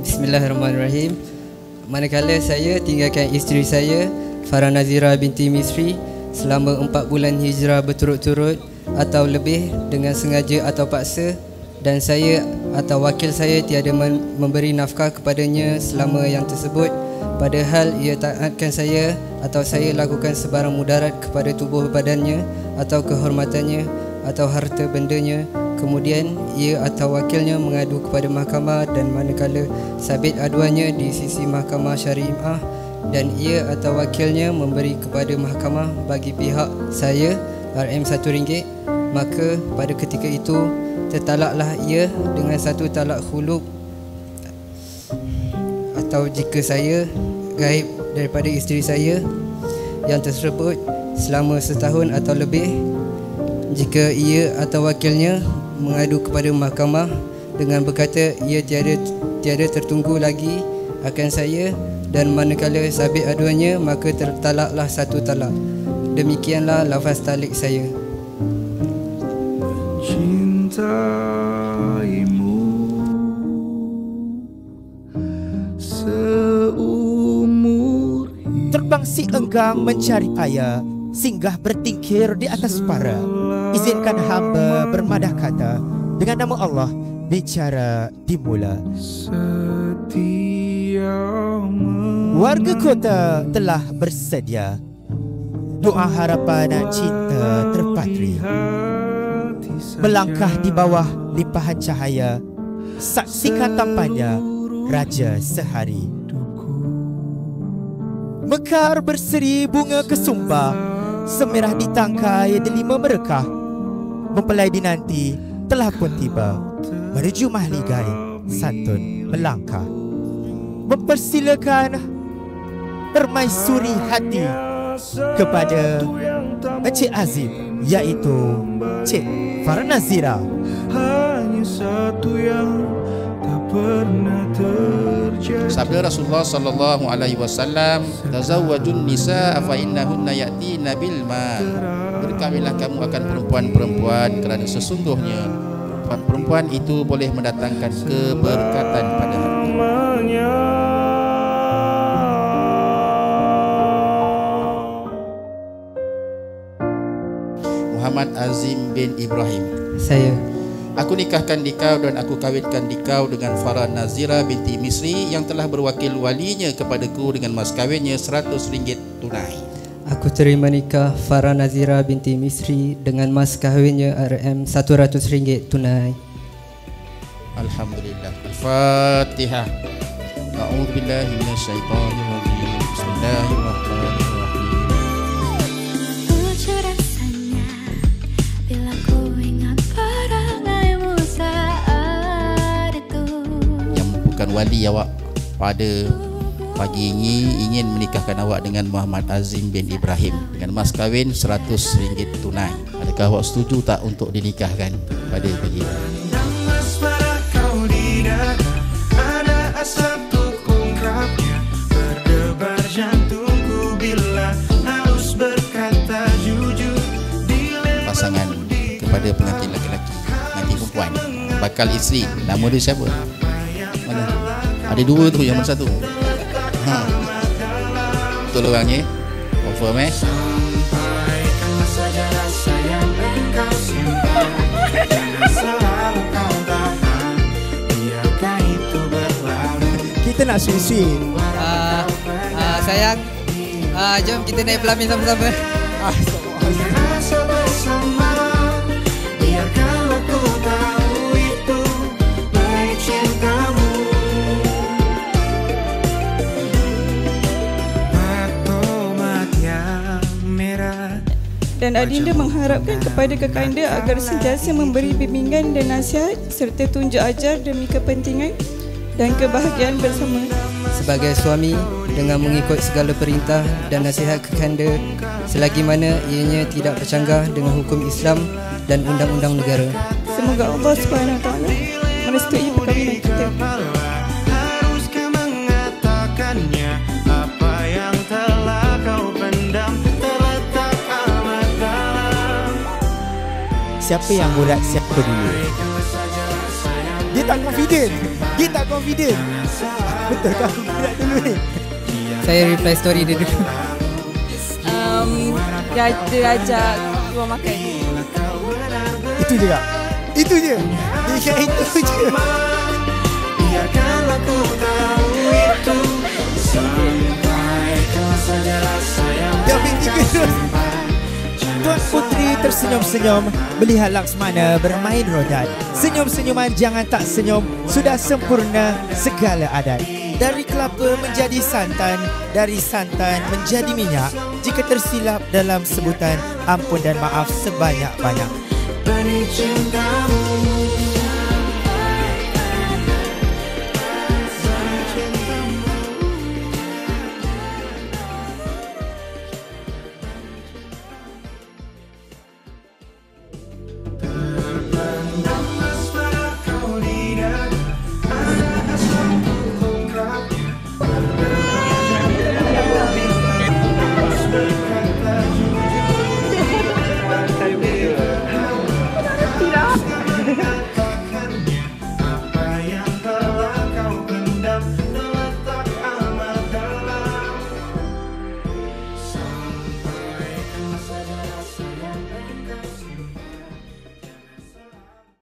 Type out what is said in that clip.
Bismillahirrahmanirrahim. Manakala saya tinggalkan isteri saya, Farah Nazira binti Misri, selama 4 bulan hijrah berturut-turut atau lebih dengan sengaja atau paksa, dan saya atau wakil saya tiada memberi nafkah kepadanya selama yang tersebut, padahal ia taatkan saya atau saya lakukan sebarang mudarat kepada tubuh badannya atau kehormatannya atau harta bendanya, kemudian ia atau wakilnya mengadu kepada mahkamah, dan manakala sabit aduannya di sisi mahkamah syariah dan ia atau wakilnya memberi kepada mahkamah bagi pihak saya RM RM1, maka pada ketika itu tertalaklah ia dengan satu talak khulud, atau jika saya gaib daripada isteri saya yang tersebut selama setahun atau lebih, jika ia atau wakilnya mengadu kepada mahkamah dengan berkata ia tiada tertunggu lagi akan saya, dan manakala sabit aduannya maka tertalaklah satu talak. Demikianlah lafaz talik saya. Cintaimu seumur hidup. Terbang si enggang mencari payah, singgah bertingkir di atas para. Izinkan hamba bermadah kata, dengan nama Allah bicara dimula. Warga kota telah bersedia, doa harapan dan cinta terpatri. Melangkah di bawah limpahan cahaya, saksikan tampannya raja sehari. Mekar berseri bunga kesumba, semerah di tangkai delima merekah. Mempelai dinanti telah pun tiba, menuju mahligai santun melangkah. Mempersilakan permaisuri hati kepada Encik Azim, iaitu Cik Farah Nazira. Hanya satu yang tak pernah terjadi. Sabda Rasulullah sallallahu alaihi wasallam, tazawwajun nisa fa innahunna yatina bil mal. Berkahwinlah kamu akan perempuan-perempuan kerana sesungguhnya perempuan itu boleh mendatangkan keberkatan pada harta. Muhammad Azim bin Ibrahim. Saya. Aku nikahkan dikau dan aku kawinkan dikau dengan Farah Nazira binti Misri yang telah berwakil walinya kepadaku dengan mas kawinnya RM100 tunai. Aku terima nikah Farah Nazira binti Misri dengan mas kahwinnya RM RM100 tunai. Alhamdulillah. Al-Fatihah. A'udzubillahi minasyaitonirrajim. Bismillahirrahmanirrahim. Lucu rasanya bila ku ingat perangaimu saat itu. Yang bukan wali awak pada pagi ini ingin menikahkan awak dengan Muhammad Azim bin Ibrahim dengan mas kahwin RM100 tunai. Adakah awak setuju tak untuk dinikahkan pada pagi ini? Pasangan kepada pengantin lelaki, pengantin perempuan, bakal isteri, nama dia siapa? Mana? Ada dua tu, yang mana satu? Betul orangnya? Confirm Kita nak sweet-sweet. Sayang, jom kita naik pelamin sama-sama. Dan adinda mengharapkan kepada kekanda agar sentiasa memberi bimbingan dan nasihat serta tunjuk ajar demi kepentingan dan kebahagiaan bersama. Sebagai suami, dengan mengikut segala perintah dan nasihat kekanda selagi mana ianya tidak bercanggah dengan hukum Islam dan undang-undang negara. Semoga Allah SWT merestui perkahwinan kita. Haruskah mengatakannya, apa yang telah kau pendam terletak amat dalam. Siapa yang urat siapa dulu? Dia tak confident. Dia tak confident. Betul ke aku gerak dulu ni? Saya reply story dia dulu. Dia ajak keluar makan. Itu je tak? Itu je. Dia ingat itu je. Biarkanlah ku tahu itu sampai kau saja rasa yang Yang ketiga terus. Tuan Putri tersenyum-senyum melihat Laksmana bermain rodan. Senyum-senyuman jangan tak senyum, sudah sempurna segala adat. Dari kelapa menjadi santan, dari santan menjadi minyak. Jika tersilap dalam sebutan, ampun dan maaf sebanyak-banyak. benih cintamu.